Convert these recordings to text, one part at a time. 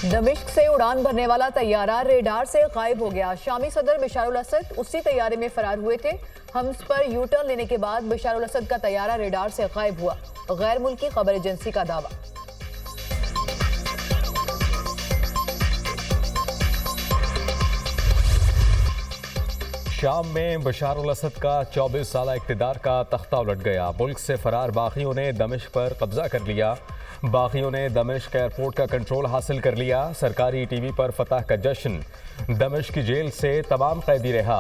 दमिश्क से उड़ान भरने वाला तैयारा रेडार से गायब हो गया। शामी सदर बशारुल असद उसी तैयारे में फरार हुए थे। हम्स पर यू टर्न लेने के बाद बशारुल असद का तैयारा रेडार से गायब हुआ। गैर मुल्की खबर एजेंसी का दावा। शाम में बशारुल असद का 24 साल इक़्तिदार का तख्ता उलट गया। मुल्क से फरार बागियों ने दमिश्क पर कब्जा कर लिया। बागियों ने दमिश्क एयरपोर्ट का कंट्रोल हासिल कर लिया। सरकारी टीवी पर फतह का जश्न। दमिश्क की जेल से तमाम कैदी रहा।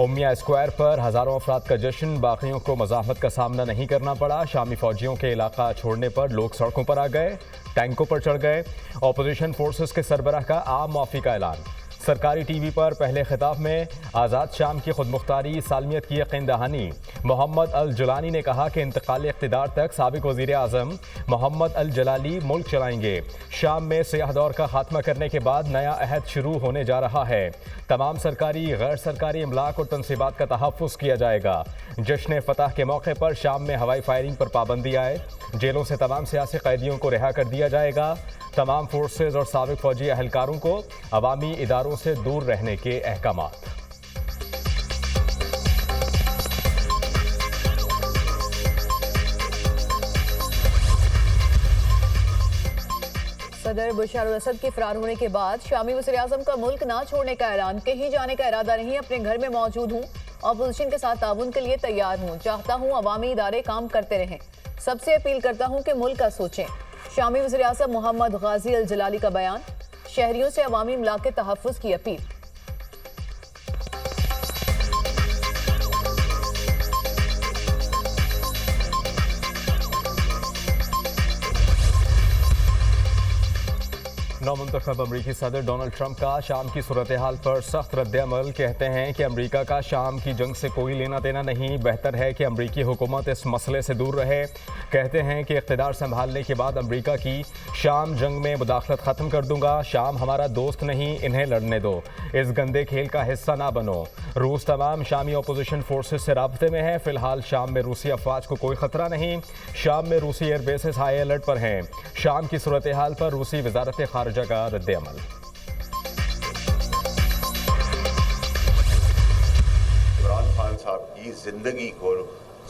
उम्मिया स्क्वायर पर हज़ारों अफराद का जश्न। बागियों को मज़ाहमत का सामना नहीं करना पड़ा। शामी फौजियों के इलाका छोड़ने पर लोग सड़कों पर आ गए, टैंकों पर चढ़ गए। अपोजिशन फोर्सेस के सरबराह का आम माफ़ी का ऐलान। सरकारी टीवी पर पहले खिताब में आज़ाद शाम की खुदमुख्तारी सालमियत की यकीन दहानी। मोहम्मद अल जलानी ने कहा कि इंतकाल इक़्तिदार तक साबिक़ वज़ीर आज़म मोहम्मद अल जलाली मुल्क चलाएंगे। शाम में सियाह दौर का खात्मा करने के बाद नया अहद शुरू होने जा रहा है। तमाम सरकारी गैर सरकारी इमलाक और तनसीबात का तहफ़्फ़ुज़ किया जाएगा। जश्न फतह के मौके पर शाम में हवाई फायरिंग पर पाबंदी आए। जेलों से तमाम सियासी कैदियों को रिहा कर दिया जाएगा। तमाम फोर्सेज और साबिक़ फौजी अहलकारों को अवामी इदारों से दूर रहने के अहकामात। सदर बशारुल असद के फरार होने के बाद शामी वज़ीर आज़म का मुल्क ना छोड़ने का ऐलान। कहीं जाने का इरादा नहीं, अपने घर में मौजूद हूँ। अपोजिशन के साथ ताउन के लिए तैयार हूँ। चाहता हूँ अवामी इदारे काम करते रहें। सबसे अपील करता हूँ कि मुल्क का सोचें। शामी वज़ीर आज़म मोहम्मद गाजी अल जलाली का बयान। शहरियों से अवामी इमलाक के तहफ़्फ़ुज़ की अपील। नौमुंतखब अमरीकी सदर डोनाल्ड ट्रंप का शाम की सूरत हाल पर सख्त रद्द-ए-अमल। कहते हैं कि अमरीका का शाम की जंग से कोई लेना देना नहीं। बेहतर है कि अमरीकी हुकूमत इस मसले से दूर रहे। कहते हैं कि इक़्तिदार संभालने के बाद अमरीका की शाम जंग में मुदाखलत ख़त्म कर दूंगा। शाम हमारा दोस्त नहीं, इन्हें लड़ने दो। इस गंदे खेल का हिस्सा ना बनो। रूस तमाम शामी अपोजिशन फोर्सेज से राब्ते में है। फ़िलहाल शाम में रूसी अफवाज को कोई ख़तरा नहीं। शाम में रूसी एयरबेसेस हाई अलर्ट पर हैं। शाम की सूरत हाल पर रूसी वज़ारत ख़ारिजा का रद्द-ए-अमल। इमरान खान साहब की ज़िंदगी को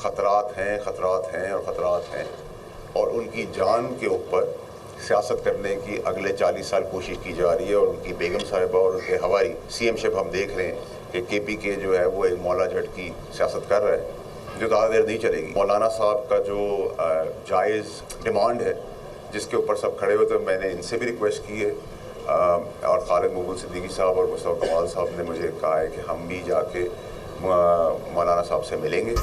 ख़तरात हैं और ख़तरात हैं और उनकी जान के ऊपर सियासत करने की अगले 40 साल कोशिश की जा रही है। और उनकी बेगम साहिबा और उनके हवाई CM-शिप हम देख रहे हैं कि KPK जो है वो एक मौला जट की सियासत कर रहा है जो ज़्यादा देर नहीं चलेगी। मौलाना साहब का जो जायज़ डिमांड है जिसके ऊपर सब खड़े हुए, तो मैंने इनसे भी रिक्वेस्ट की है और खालिद मुगल सिद्दीकी साहब और मुस्तफ़ा कमाल साहब ने मुझे कहा है कि हम भी जाके मौलाना साहब से मिलेंगे।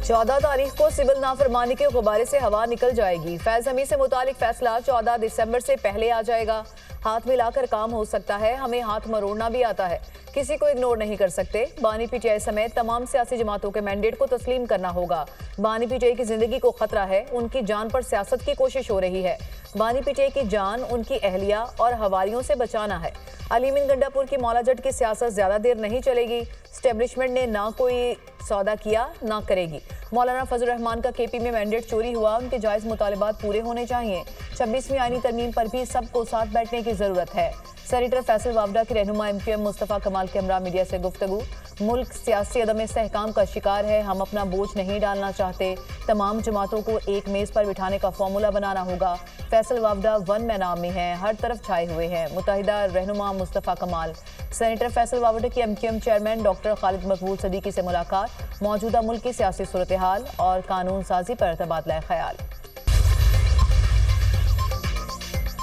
14 तारीख को सिविल नाफरमानी के गुब्बारे से हवा निकल जाएगी। फैज़ हमीद से मुतालिक फैसला 14 दिसंबर से पहले आ जाएगा। हाथ मिलाकर काम हो सकता है, हमें हाथ मरोड़ना भी आता है। किसी को इग्नोर नहीं कर सकते। बानी PTI समेत तमाम सियासी जमातों के मैंडेट को तस्लीम करना होगा। बानी PTI की जिंदगी को खतरा है, उनकी जान पर सियासत की कोशिश हो रही है। बानी PTI की जान उनकी अहलिया और हवारियों से बचाना है। अलीमीन गंडापुर की मौला जट की सियासत ज्यादा देर नहीं चलेगी। स्टेब्लिशमेंट ने ना कोई सौदा किया ना करेगी। मौलाना फजल रहमान का KP में मैंडेट चोरी हुआ, उनके जायज़ मुतालिबात पूरे होने चाहिए। 26वीं आईनी तरमीम पर भी सबको साथ बैठने की जरूरत है। सेनेटर फैसल वावडा के रहनुमा MQM मुस्तफ़ा कमाल के हमरा मीडिया से गुफ्तगू। मुल्क सियासी अदम इस्तेहकाम का शिकार है, हम अपना बोझ नहीं डालना चाहते। तमाम जमातों को एक मेज़ पर बिठाने का फॉर्मूला बनाना होगा। Faisal Vawda one man army हैं, हर तरफ छाए हुए हैं। मुत्तहिदा रहनुमा मुस्तफ़ा कमाल। सेनेटर फैसल वावडा की MQM चेयरमैन डॉक्टर खालिद मकबूल सदीकी से मुलाकात। मौजूदा मुल्क की सियासी सूरत हाल और कानून साजी पर तबादला ख्याल।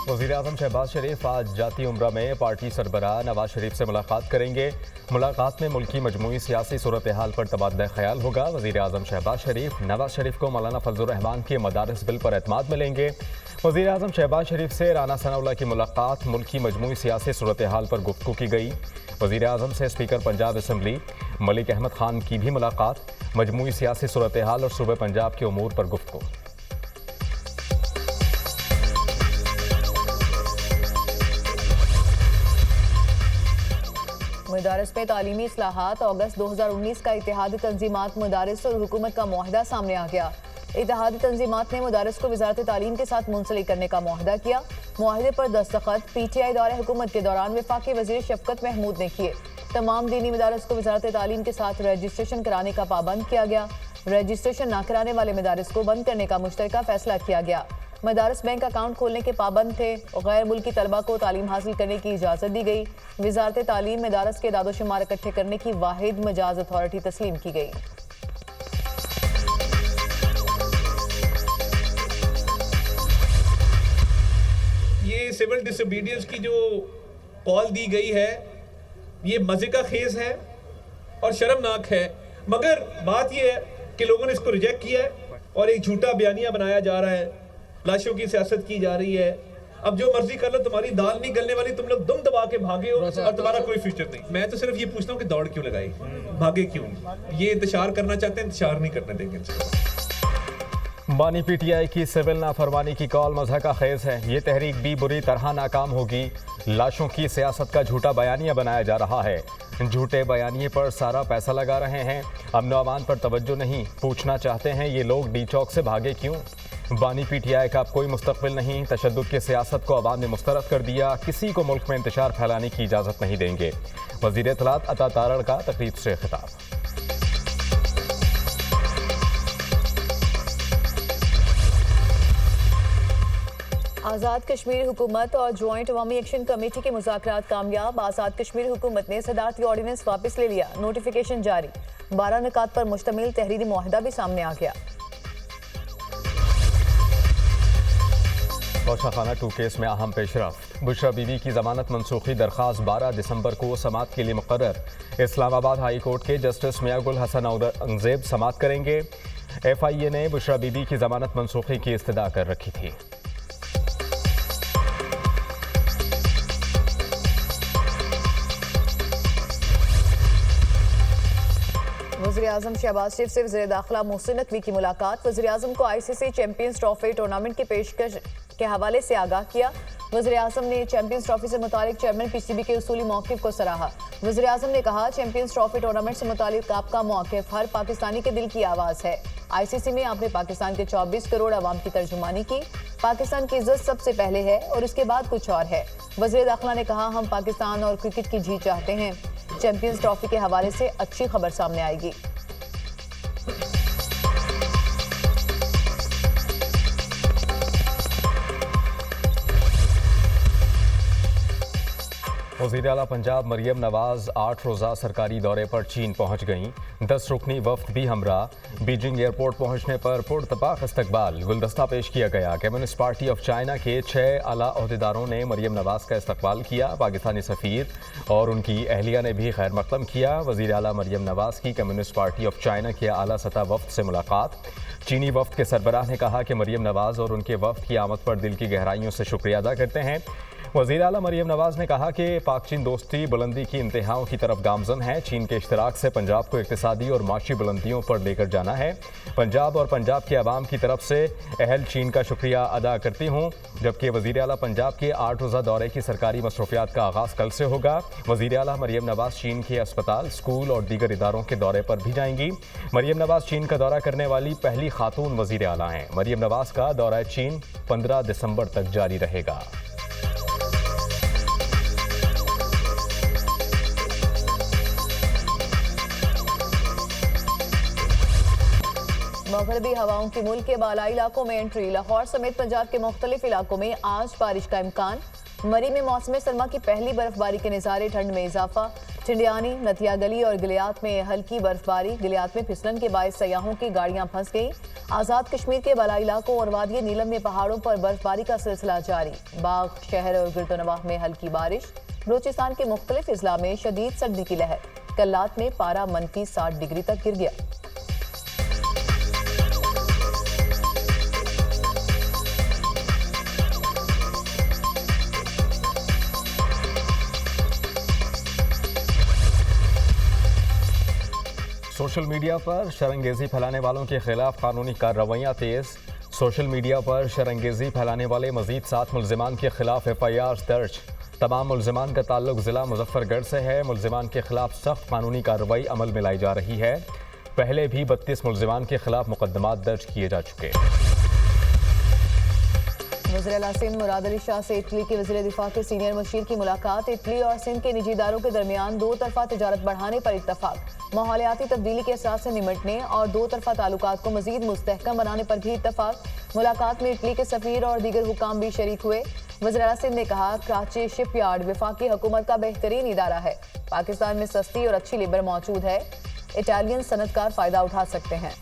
वज़ीर आज़म शहबाज शरीफ आज जाती उम्रा में पार्टी सरबराह नवाज शरीफ से मुलाकात करेंगे। मुलाकात में मुल्की मजमूई सियासी सूरत हाल पर तबादला ख्याल होगा। वज़ीर आज़म शहबाज शरीफ नवाज शरीफ को मौलाना फजल रहमान के मदारस बिल पर एतमाद मिलेंगे। वज़ीर आज़म शहबाज शरीफ से राना सनाउल्लाह की मुलाकात, मुल्की मजमूई सियासी सूरत हाल पर गुफ्तगू की गई। वज़ीर आज़म से स्पीकर पंजाब असम्बली मलिक अहमद खान की भी मुलाकात, मजमूई सियासी सूरत हाल और सूबे पंजाब के उमूर पर गुफ्तगू। मदारस में तालीमी इस्लाहात। अगस्त 2019 का इत्तेहादी तंजीमात, मदारस और हुकूमत का मुआहदा सामने आ गया। इत्तेहादी तंजीमात ने मदारस को वजारत तालीम के साथ मुंसलिक करने का मुआहदा किया। मुआहदे पर दस्तखत PTI दौरे हुकूमत के दौरान वफाकी वजीर शफकत महमूद ने किए। तमाम दीनी मदारस को वजारत तालीम के साथ रजिस्ट्रेशन कराने का पाबंद किया गया। रजिस्ट्रेशन न कराने वाले मदारस को बंद करने का मुश्तरका फैसला किया गया। मदारस बैंक अकाउंट खोलने के पाबंद थे। गैर मुल्की तलबा को तालीम हासिल करने की इजाज़त दी गई। वजारत तालीम मदारस के दादोशुमार इकट्ठे करने की वाहिद मजाज अथॉरिटी तस्लीम की गई। ये सिविल डिसोबीडियंस की जो कॉल दी गई है ये मजे का खेज है और शर्मनाक है, मगर बात ये है कि लोगों ने इसको रिजेक्ट किया है और एक झूठा बयानिया बनाया जा रहा है, लाशों की सियासत की जा रही है। अब जो मर्जी कर लो, तुम्हारी दाल नहीं गलने वाली, तुम लोग दुम दबा के भागे हो और तुम्हारा कोई फ्यूचर नहीं। मैं तो सिर्फ ये पूछता हूँ कि दौड़ क्यों लगाई, भागे क्यों? ये इंतशार करना चाहते हैं, इंतशार नहीं करने देंगे। बानी PTI की सिविल नाफरमानी की कॉल मज़ा का खेज है। ये तहरीक भी बुरी तरह नाकाम होगी। लाशों की सियासत का झूठा बयानिया बनाया जा रहा है। झूठे बयानिए पर सारा पैसा लगा रहे हैं। अमन अमान पर तवज्जो नहीं। पूछना चाहते हैं ये लोग डी चौक से भागे क्यों? बानी PTI का अब कोई मुस्तकबिल नहीं। तशद्दुद की सियासत को अवाम ने मुस्तरद कर दिया। किसी को मुल्क में इंतशार फैलाने की इजाज़त नहीं देंगे। वज़ीर इत्तलात अता तारड़ का तकरीब से खिताब। आज़ाद कश्मीर हुकूमत और ज्वाइंट अवामी एक्शन कमेटी के मुज़ाकरात कामयाब। आज़ाद कश्मीर हुकूमत ने सदारती ऑर्डिनेंस वापस ले लिया। नोटिफिकेशन जारी। 12 निकात पर मुश्तमिल तहरीरी मुआहदा भी सामने आ गया। तोशाखाना 2 केस में अहम पेशरफ। बुशरा बीबी की जमानत मनसूखी दरख्वास्त 12 दिसंबर को समाअत के लिए मुकर्रर। इस्लामाबाद हाई कोर्ट के जस्टिस मियां गुल हसन औरंगजेब समाअत करेंगे। FIA ने बुशरा बीबी की जमानत मनसूखी की इस्तदा कर रखी थी। वज़ीर-ए-आज़म शहबाज शरीफ से वज़ीर दाखिला मोहसिन नकवी की मुलाकात। वज़ीर-ए-आज़म को ICC चैंपियंस ट्रॉफी टूर्नामेंट की पेशकश के हवाले से आगाह किया। वज़ीर-ए-आज़म ने चैंपियंस ट्रॉफी से मुतालिक चेयरमैन PCB के उसूली मौक़िफ़ को सराहा। वज़ीर-ए-आज़म ने कहा, चैंपियंस ट्रॉफी टूर्नामेंट से मुतालिक आपका मौक़िफ़ हर पाकिस्तानी के दिल की आवाज़ है। ICC में आपने पाकिस्तान के 24 करोड़ आवाम की तर्जुमानी की। पाकिस्तान की इज्जत सबसे पहले है और इसके बाद कुछ और है। वज़ीर दाखिला ने कहा, हम पाकिस्तान और क्रिकेट की जीत चाहते हैं। चैंपियंस ट्रॉफी के हवाले से अच्छी खबर सामने आएगी। वज़ीर आला पंजाब मरियम नवाज 8 रोज़ा सरकारी दौरे पर चीन पहुँच गईं। 10 रुकनी वफ्द भी हमरा। बीजिंग एयरपोर्ट पहुँचने पर पुरतपाक इस्तकबाल गुलदस्ता पेश किया गया। कम्युनिस्ट पार्टी ऑफ चाइना के 6 आला ओहदेदारों ने मरियम नवाज का इस्तकबाल किया। पाकिस्तानी सफ़ीर और उनकी अहलिया ने भी खैर मकदम किया। वज़ीर आला मरियम नवाज की कम्युनिस्ट पार्टी ऑफ चाइना के आला सतह वफ्द से मुलाकात। चीनी वफ्द के सरबराह ने कहा कि मरियम नवाज और उनके वफ्द की आमद पर दिल की गहराइयों से शुक्रिया अदा करते हैं। वज़ीर आला मरियम नवाज ने कहा कि पाक चीन दोस्ती बुलंदी की इंतहाओं की तरफ गामजन है। चीन के इश्तराक से पंजाब को इक़्तिसादी और माशी बुलंदियों पर लेकर जाना है। पंजाब और पंजाब के अवाम की तरफ से अहल चीन का शुक्रिया अदा करती हूँ। जबकि वज़ीर आला पंजाब के 8 रोज़ा दौरे की सरकारी मसरूफियात का आगाज़ कल से होगा। वज़ीर आला मरियम नवाज चीन के अस्पताल, स्कूल और दीगर इदारों के दौरे पर भी जाएंगी। मरियम नवाज चीन का दौरा करने वाली पहली खातून वज़ीर आला हैं। मरियम नवाज का दौरा चीन 15 दिसंबर तक जारी रहेगा। मगरबी हवाओं की मुल्क के बालाई इलाकों में एंट्री। लाहौर समेत पंजाब के मुख्तलिफ इलाकों में आज बारिश का इम्कान। मरी में मौसम सरमा की पहली बर्फबारी के नज़ारे, ठंड में इजाफा। टिंडियानी, नतिया गली और गिलियात में हल्की बर्फबारी। गिलियात में फिसलन के बायस सयाहों की गाड़ियां फंस गईं। आज़ाद कश्मीर के बालाई इलाकों और वादी नीलम में पहाड़ों पर बर्फबारी का सिलसिला जारी। बाग, शहर और गिरदोनवाह में हल्की बारिश। बलूचिस्तान के मुख्तलिफ अजला में शदीद सर्दी की लहर। कल्लात में पारा -60 डिग्री तक गिर गया। सोशल मीडिया पर शरंगेज़ी फैलाने वालों के खिलाफ कानूनी कार्रवाइयाँ तेज़। सोशल मीडिया पर शरंगेज़ी फैलाने वाले मज़ीद 7 मुल्ज़िमान के खिलाफ FIR दर्ज। तमाम मुल्ज़िमान का ताल्लुक ज़िला मुज़फ़्फ़रगढ़ से है। मुल्ज़िमान के खिलाफ सख्त कानूनी कार्रवाई अमल में लाई जा रही है। पहले भी 32 मुलजिमान के खिलाफ मुकदमात दर्ज किए जा चुके हैं। वज़ीर आला सिंध मुराद अली शाह से इटली के वज़ीर दिफा के सीनियर मशीर की मुलाकात। इटली और सिंध के निजी इदारों के दरमियान दो तरफा तजारत बढ़ाने पर इत्तफाक। माहौलियाती तब्दीली के असरात से निमटने और दो तरफा ताल्लुकात को मजीद मुस्तहकम बनाने पर भी इत्तफाक। मुलाकात में इटली के सफीर और दीगर हुकाम भी शरीक हुए। वज़ीर आला सिंध ने कहा, कराची शिपयार्ड वफाकी हुकूमत का बेहतरीन इदारा है। पाकिस्तान में सस्ती और अच्छी लेबर मौजूद है। इटालियन सनतकार फ़ायदा उठा सकते हैं।